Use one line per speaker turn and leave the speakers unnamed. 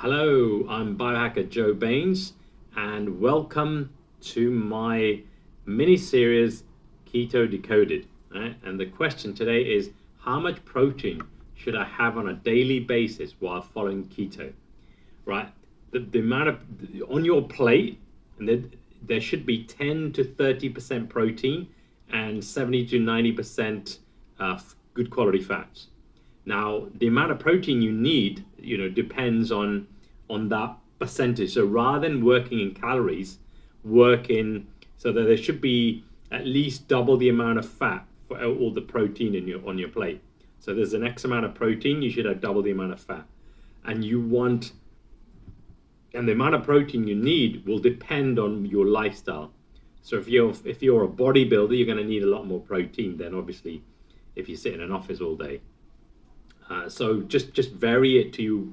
Hello, I'm biohacker Joe Baines, and welcome to my mini-series Keto Decoded. Right? And the question today is, how much protein should I have on a daily basis while following keto? Right? The amount of on your plate, and there should be 10 to 30% protein and 70 to 90% good quality fats. Now, the amount of protein you need, depends on that percentage. So rather than working in calories, work in so that there should be at least double the amount of fat for all the protein on your plate. So there's an X amount of protein, you should have double the amount of fat. And the amount of protein you need will depend on your lifestyle. So if you're a bodybuilder, you're going to need a lot more protein than obviously if you sit in an office all day. So just vary it to